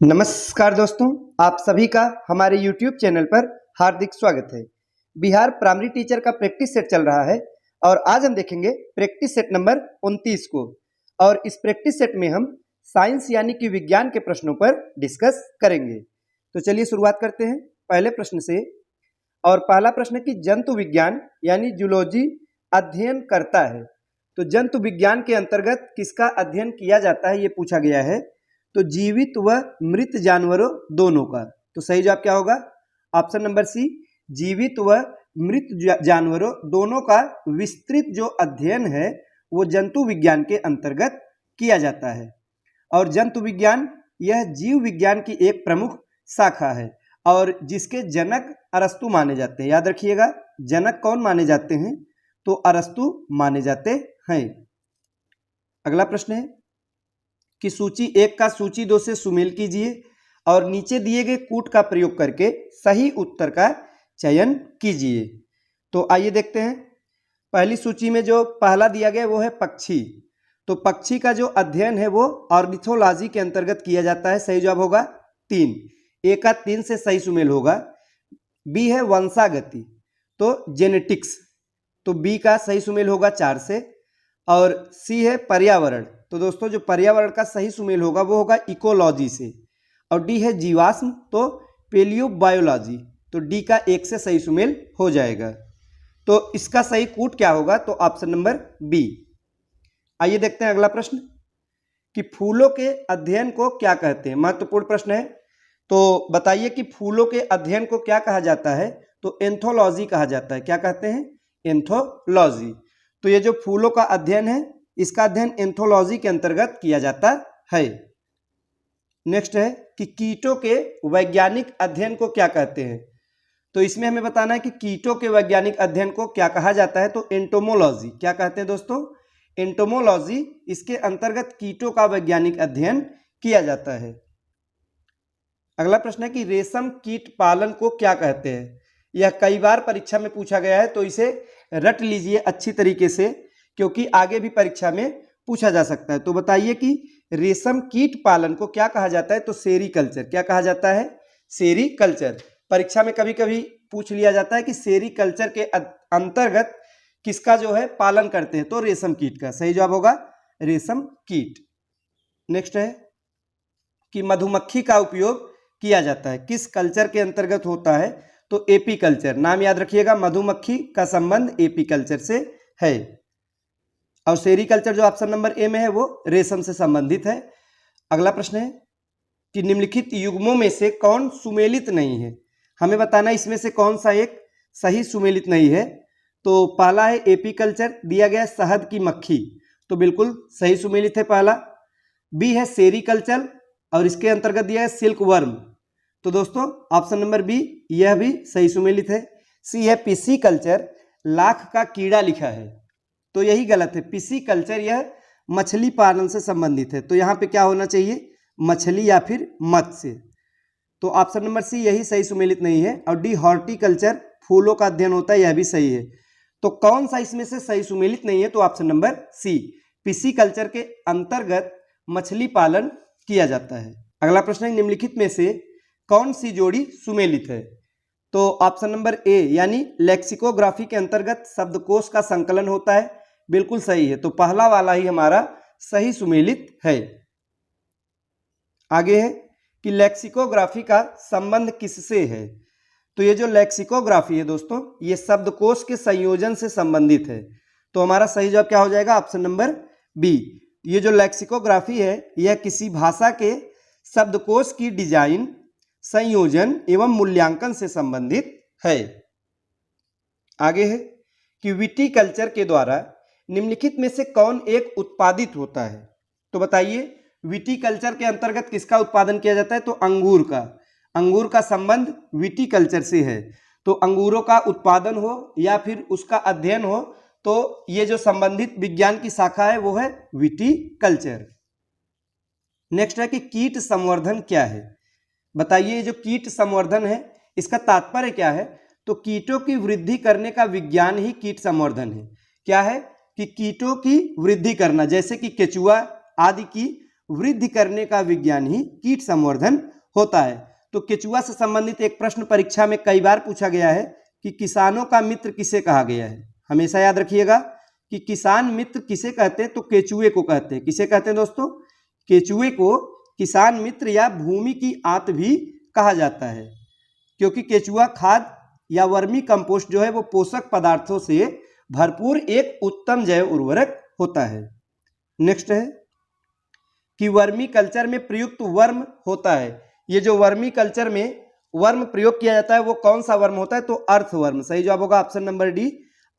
नमस्कार दोस्तों, आप सभी का हमारे YouTube चैनल पर हार्दिक स्वागत है। बिहार प्राइमरी टीचर का प्रैक्टिस सेट चल रहा है और आज हम देखेंगे प्रैक्टिस सेट नंबर 29 को। और इस प्रैक्टिस सेट में हम साइंस यानी कि विज्ञान के प्रश्नों पर डिस्कस करेंगे। तो चलिए शुरुआत करते हैं पहले प्रश्न से। और पहला प्रश्न है कि जंतु विज्ञान यानी जूलॉजी अध्ययन करता है। तो जंतु विज्ञान के अंतर्गत किसका अध्ययन किया जाता है ये पूछा गया है। तो जीवित व मृत जानवरों दोनों का। तो सही जवाब क्या होगा? ऑप्शन नंबर सी, जीवित व मृत जानवरों दोनों का विस्तृत जो अध्ययन है वो जंतु विज्ञान के अंतर्गत किया जाता है। और जंतु विज्ञान यह जीव विज्ञान की एक प्रमुख शाखा है और जिसके जनक अरस्तु माने जाते हैं। याद रखिएगा, जनक कौन माने जाते हैं? तो अरस्तु माने जाते हैं। अगला प्रश्न है कि सूची 1 का सूची 2 से सुमेल कीजिए और नीचे दिए गए कूट का प्रयोग करके सही उत्तर का चयन कीजिए। तो आइए देखते हैं। पहली सूची में जो पहला दिया गया वो है पक्षी। तो पक्षी का जो अध्ययन है वो ऑर्निथोलॉजी के अंतर्गत किया जाता है। सही जवाब होगा 3। ए का 3 से सही सुमेल होगा। बी है वंशागति, तो जेनेटिक्स, तो बी का सही सुमेल होगा 4 से। और सी है पर्यावरण, तो दोस्तों जो पर्यावरण का सही सुमेल होगा वो होगा इकोलॉजी से। और डी है जीवाश्म, तो पेलियोबायोलॉजी, तो डी का 1 से सही सुमेल हो जाएगा। तो इसका सही कूट क्या होगा? तो ऑप्शन नंबर बी। आइए देखते हैं अगला प्रश्न कि फूलों के अध्ययन को क्या कहते हैं। महत्वपूर्ण प्रश्न है। तो बताइए कि फूलों के अध्ययन को क्या कहा जाता है? तो एंथोलॉजी कहा जाता है। क्या कहते हैं? एंथोलॉजी। तो ये जो फूलों का अध्ययन है इसका अध्ययन एंथोलॉजी के अंतर्गत किया जाता है। नेक्स्ट है कि कीटों के वैज्ञानिक अध्ययन को क्या कहते हैं। तो इसमें हमें बताना है कि कीटों के वैज्ञानिक अध्ययन को क्या कहा जाता है। तो एंटोमोलॉजी। क्या कहते हैं दोस्तों? एंटोमोलॉजी। इसके अंतर्गत कीटों का वैज्ञानिक अध्ययन किया जाता है। अगला प्रश्न है कि रेशम कीट पालन को क्या कहते हैं। यह कई बार परीक्षा में पूछा गया है, तो इसे रट लीजिए अच्छी तरीके से, क्योंकि आगे भी परीक्षा में पूछा जा सकता है। तो बताइए कि रेशम कीट पालन को क्या कहा जाता है। तो सेरीकल्चर। क्या कहा जाता है? सेरीकल्चर। परीक्षा में कभी कभी पूछ लिया जाता है कि सेरीकल्चर के अंतर्गत किसका जो है पालन करते हैं। तो रेशम कीट का। सही जवाब होगा रेशम कीट। नेक्स्ट है कि मधुमक्खी का उपयोग किया जाता है किस कल्चर के अंतर्गत होता है। तो एपीकल्चर। नाम याद रखिएगा, मधुमक्खी का संबंध एपीकल्चर से है। और सेरीकल्चर जो ऑप्शन नंबर ए में है वो रेशम से संबंधित है। अगला प्रश्न है कि निम्नलिखित युग्मों में से कौन सुमेलित नहीं है। हमें बताना इसमें से कौन सा एक सही सुमेलित नहीं है। तो पहला है एपीकल्चर, दिया गया शहद की मक्खी, तो बिल्कुल सही सुमेलित है पहला। बी है सेरीकल्चर और इसके अंतर्गत दिया है सिल्क वर्म, तो दोस्तों ऑप्शन नंबर बी यह भी सही सुमेलित है। सी है पिसीकल्चर, लाख का कीड़ा लिखा है, तो यही गलत है। पिसीकल्चर यह मछली पालन से संबंधित है, तो यहाँ पे क्या होना चाहिए? मछली या फिर मत्स्य। तो ऑप्शन नंबर सी यही सही सुमेलित नहीं है। और डी हॉर्टिकल्चर, फूलों का अध्ययन होता है, यह भी सही है। तो कौन सा इसमें से सही सुमेलित नहीं है? तो ऑप्शन नंबर सी, पिसीकल्चर के अंतर्गत मछली पालन किया जाता है। अगला प्रश्न है निम्नलिखित में से कौन सी जोड़ी सुमेलित है। तो ऑप्शन नंबर ए यानी लेक्सिकोग्राफी के अंतर्गत शब्दकोश का संकलन होता है, बिल्कुल सही है। तो पहला वाला ही हमारा सही सुमेलित है। आगे है कि लेक्सिकोग्राफी का संबंध किससे है। तो ये जो लेक्सिकोग्राफी है दोस्तों, ये शब्दकोश के संयोजन से संबंधित है। तो हमारा सही जवाब क्या हो जाएगा? Option number B. ये जो लेक्सिकोग्राफी है यह किसी भाषा के शब्दकोश की डिजाइन, संयोजन एवं मूल्यांकन से संबंधित है। आगे है कि विटीकल्चर के द्वारा निम्नलिखित में से कौन एक उत्पादित होता है। तो बताइए विटीकल्चर के अंतर्गत किसका उत्पादन किया जाता है। तो अंगूर का। अंगूर का संबंध विटीकल्चर से है। तो अंगूरों का उत्पादन हो या फिर उसका अध्ययन हो, तो ये जो संबंधित विज्ञान की शाखा है वो है विटीकल्चर। नेक्स्ट है कि कीट संवर्धन क्या है। बताइए जो कीट संवर्धन है इसका तात्पर्य क्या है। तो कीटों की वृद्धि करने का विज्ञान ही कीट संवर्धन है। क्या है कि कीटों की वृद्धि करना, जैसे कि केचुआ आदि की वृद्धि करने का विज्ञान ही कीट संवर्धन होता है। तो केचुआ से संबंधित एक प्रश्न परीक्षा में कई बार पूछा गया है कि किसानों का मित्र किसे कहा गया है। हमेशा याद रखिएगा कि किसान मित्र किसे कहते हैं, तो केचुए को कहते हैं। किसे कहते हैं दोस्तों? केचुए को किसान मित्र या भूमि की आंत भी कहा जाता है, क्योंकि केचुआ खाद या वर्मी कंपोस्ट जो है वो पोषक पदार्थों से भरपूर एक उत्तम जैव उर्वरक होता है। नेक्स्ट है कि वर्मी कल्चर में प्रयुक्त वर्म होता है। ये जो वर्मी कल्चर में वर्म प्रयोग किया जाता है वो कौन सा वर्म होता है? तो अर्थवर्म। सही जवाब होगा ऑप्शन नंबर डी,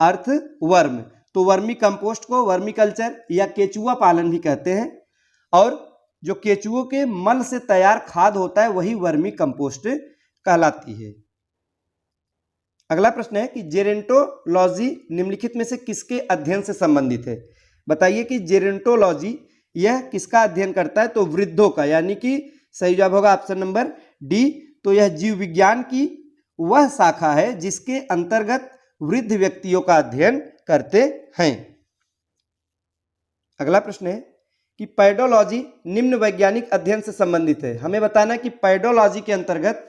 अर्थवर्म। तो वर्मी कंपोस्ट को वर्मी कल्चर या केचुआ पालन भी कहते हैं, और जो केचुओं के मल से तैयार खाद होता है वही वर्मी कंपोस्ट कहलाती है। अगला प्रश्न है कि जेरेंटोलॉजी निम्नलिखित में से किसके अध्ययन से संबंधित है? बताइए कि जेरेंटोलॉजी यह किसका अध्ययन करता है? तो वृद्धों का, यानी कि सही जवाब होगा ऑप्शन नंबर डी। तो यह जीव विज्ञान की वह शाखा है जिसके अंतर्गत वृद्ध व्यक्तियों का अध्ययन करते हैं। अगला प्रश्न है कि पैडोलॉजी निम्न वैज्ञानिक अध्ययन से संबंधित है। हमें बताना है कि पैडोलॉजी के अंतर्गत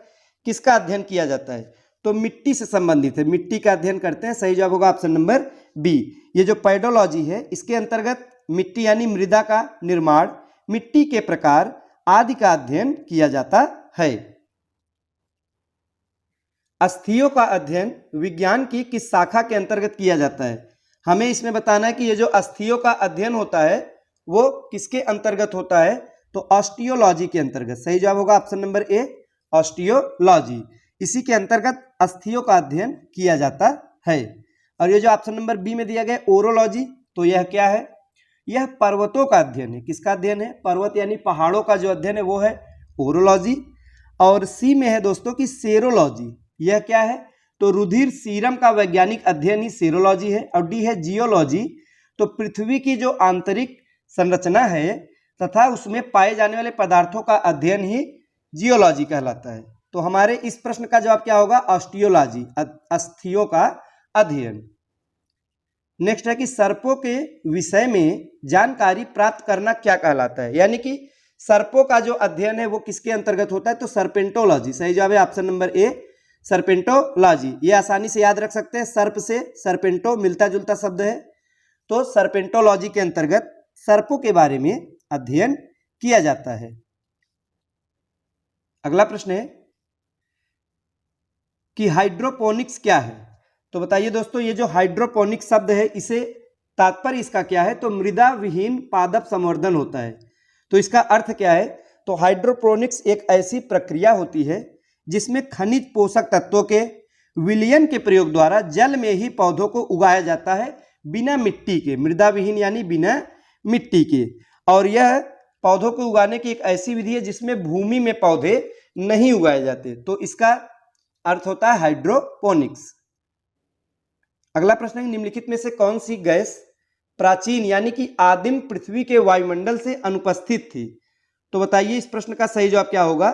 किसका अध्ययन किया जाता है? तो मिट्टी से संबंधित है, मिट्टी का अध्ययन करते हैं। सही जवाब होगा ऑप्शन नंबर बी। ये जो पैडोलॉजी है इसके अंतर्गत मिट्टी यानी मृदा का निर्माण, मिट्टी के प्रकार आदि का अध्ययन किया जाता है। अस्थियों का अध्ययन विज्ञान की किस शाखा के अंतर्गत किया जाता है? हमें इसमें बताना है कि ये जो अस्थियों का अध्ययन होता है वो किसके अंतर्गत होता है? तो ऑस्टियोलॉजी के अंतर्गत। सही जवाब होगा ऑप्शन नंबर ए, ऑस्टियोलॉजी। इसी के अंतर्गत अस्थियों का अध्ययन किया जाता है। और ये जो ऑप्शन नंबर बी में दिया गया ओरोलॉजी, तो यह क्या है? यह पर्वतों का अध्ययन है। किसका अध्ययन है? पर्वत यानी पहाड़ों का जो अध्ययन है वो है ओरोलॉजी। और सी में है दोस्तों की सेरोलॉजी। यह क्या है? तो रुधिर सीरम का वैज्ञानिक अध्ययन ही सेरोलॉजी है। और डी है जियोलॉजी। तो पृथ्वी की जो आंतरिक संरचना है तथा उसमें पाए जाने वाले पदार्थों का अध्ययन ही जियोलॉजी कहलाता है। तो हमारे इस प्रश्न का जवाब क्या होगा? ऑस्टियोलॉजी, अस्थियों का अध्ययन। नेक्स्ट है कि सर्पों के विषय में जानकारी प्राप्त करना क्या कहलाता है? यानी कि सर्पों का जो अध्ययन है वो किसके अंतर्गत होता है? तो सर्पेंटोलॉजी। सही जवाब है ऑप्शन नंबर ए, सर्पेंटोलॉजी। ये आसानी से याद रख सकते हैं, सर्प से सर्पेंटो मिलता जुलता शब्द है। तो सर्पेंटोलॉजी के अंतर्गत सर्पों के बारे में अध्ययन किया जाता है। अगला प्रश्न है कि हाइड्रोपोनिक्स क्या है? तो बताइए दोस्तों, ये जो हाइड्रोपोनिक्स शब्द है इसे तात्पर्य इसका क्या है? तो मृदा विहीन पादप संवर्धन होता है। तो इसका अर्थ क्या है? तो हाइड्रोपोनिक्स एक ऐसी प्रक्रिया होती है जिसमें खनिज पोषक तत्वों के विलयन के प्रयोग द्वारा जल में ही पौधों को उगाया जाता है बिना मिट्टी के, मृदा विहीन यानी बिना मिट्टी के। और यह पौधों को उगाने की एक ऐसी विधि है जिसमें भूमि में पौधे नहीं उगाए जाते। तो इसका अर्थ होता है हाइड्रोपोनिक्स। अगला प्रश्न है निम्नलिखित में से कौन सी गैस प्राचीन यानी कि आदिम पृथ्वी के वायुमंडल से अनुपस्थित थी? तो बताइए इस प्रश्न का सही जवाब क्या होगा?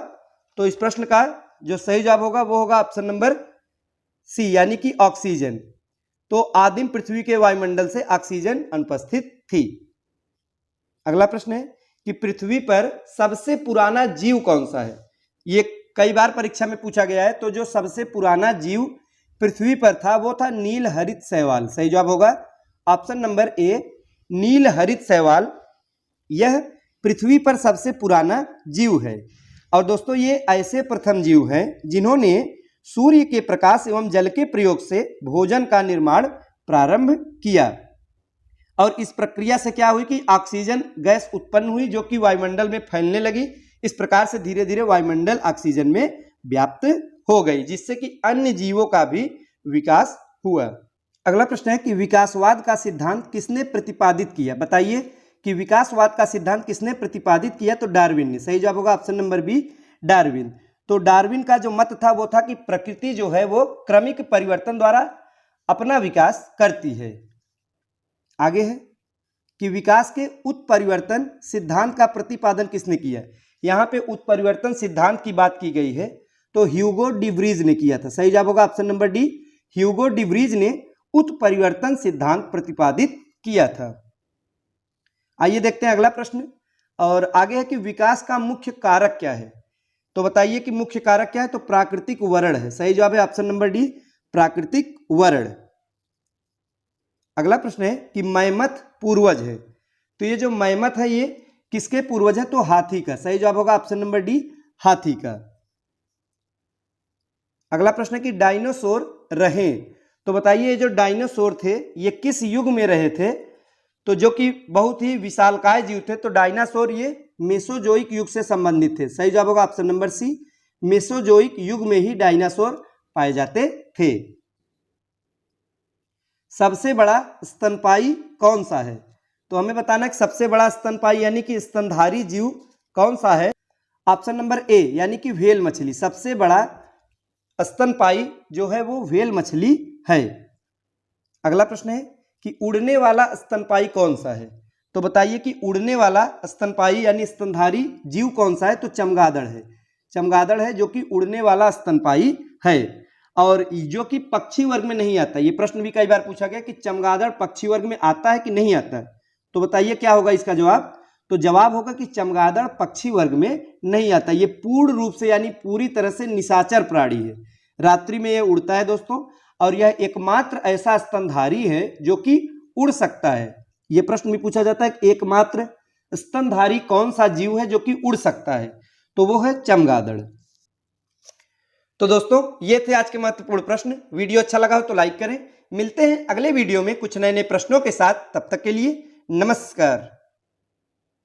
तो इस प्रश्न का जो सही जवाब होगा वो होगा ऑप्शन नंबर सी, यानी कि ऑक्सीजन। तो आदिम पृथ्वी के वायुमंडल से ऑक्सीजन अनुपस्थित थी। अगला प्रश्न है कि पृथ्वी पर सबसे पुराना जीव कौन सा है? ये कई बार परीक्षा में पूछा गया है। तो जो सबसे पुराना जीव पृथ्वी पर था वो था नील हरित शैवाल। सही जवाब होगा ऑप्शन नंबर ए, नील हरित शैवाल। यह पृथ्वी पर सबसे पुराना जीव है। और दोस्तों ये ऐसे प्रथम जीव हैं जिन्होंने सूर्य के प्रकाश एवं जल के प्रयोग से भोजन का निर्माण प्रारंभ किया। और इस प्रक्रिया से क्या हुई कि ऑक्सीजन गैस उत्पन्न हुई जो कि वायुमंडल में फैलने लगी। इस प्रकार से धीरे धीरे वायुमंडल ऑक्सीजन में व्याप्त हो गई, जिससे कि अन्य जीवों का भी विकास हुआ। अगला प्रश्न है कि विकासवाद का सिद्धांत किसने प्रतिपादित किया? बताइए कि विकासवाद का सिद्धांत किसने प्रतिपादित किया? तो डार्विन ने। सही जवाब होगा ऑप्शन नंबर बी, डार्विन। तो डार्विन का जो मत था वो था कि प्रकृति जो है वो क्रमिक परिवर्तन द्वारा अपना विकास करती है। आगे है कि विकास के उत्परिवर्तन सिद्धांत का प्रतिपादन किसने किया? यहाँ पे उत्परिवर्तन सिद्धांत की बात की गई है, तो ह्यूगो डिव्रीज ने किया था। सही जवाब होगा ऑप्शन नंबर डी, ह्यूगो डिव्रीज ने उत्परिवर्तन सिद्धांत प्रतिपादित किया था। आइए देखते हैं अगला प्रश्न। और आगे है कि विकास का मुख्य कारक क्या है। तो बताइए कि मुख्य कारक क्या है। तो प्राकृतिक वर्ण है। सही जवाब है ऑप्शन नंबर डी, प्राकृतिक वर्ण। अगला प्रश्न है कि मैमथ पूर्वज है। तो ये जो मैमथ है ये किसके पूर्वज है। तो हाथी का। सही जवाब होगा ऑप्शन नंबर डी, हाथी का। अगला प्रश्न है कि डायनासोर रहे। तो बताइए ये जो डायनासोर थे ये किस युग में रहे थे। तो जो कि बहुत ही विशालकाय जीव थे। तो डायनासोर ये मेसोजोइक युग से संबंधित थे। सही जवाब होगा ऑप्शन नंबर सी, मेसोजोइक युग में ही डायनासोर पाए जाते थे। सबसे बड़ा स्तनपायी कौन सा है। तो हमें बताना है कि सबसे बड़ा स्तनपायी यानी कि स्तनधारी जीव कौन सा है। ऑप्शन नंबर ए यानी कि व्हेल मछली। सबसे बड़ा स्तनपायी जो है वो व्हेल मछली है। अगला प्रश्न है कि उड़ने वाला स्तनपायी कौन सा है। तो बताइए कि उड़ने वाला स्तनपायी यानी स्तनधारी जीव कौन सा है। तो चमगादड़ है। चमगादड़ है जो कि उड़ने वाला स्तनपायी है और जो कि पक्षी वर्ग में नहीं आता। ये प्रश्न भी कई बार पूछा गया कि चमगादड़ पक्षी वर्ग में आता है कि नहीं आता है। तो बताइए क्या होगा इसका जवाब। तो जवाब होगा कि चमगादड़ पक्षी वर्ग में नहीं आता। ये पूर्ण रूप से यानी पूरी तरह से निशाचर प्राणी है। रात्रि में ये उड़ता है दोस्तों और यह एकमात्र ऐसा स्तनधारी है जो कि उड़ सकता है। यह प्रश्न भी पूछा जाता है कि एकमात्र स्तनधारी कौन सा जीव है जो कि उड़ सकता है। तो वो है चमगादड़। तो दोस्तों ये थे आज के महत्वपूर्ण प्रश्न। वीडियो अच्छा लगा हो तो लाइक करें। मिलते हैं अगले वीडियो में कुछ नए नए प्रश्नों के साथ। तब तक के लिए नमस्कार।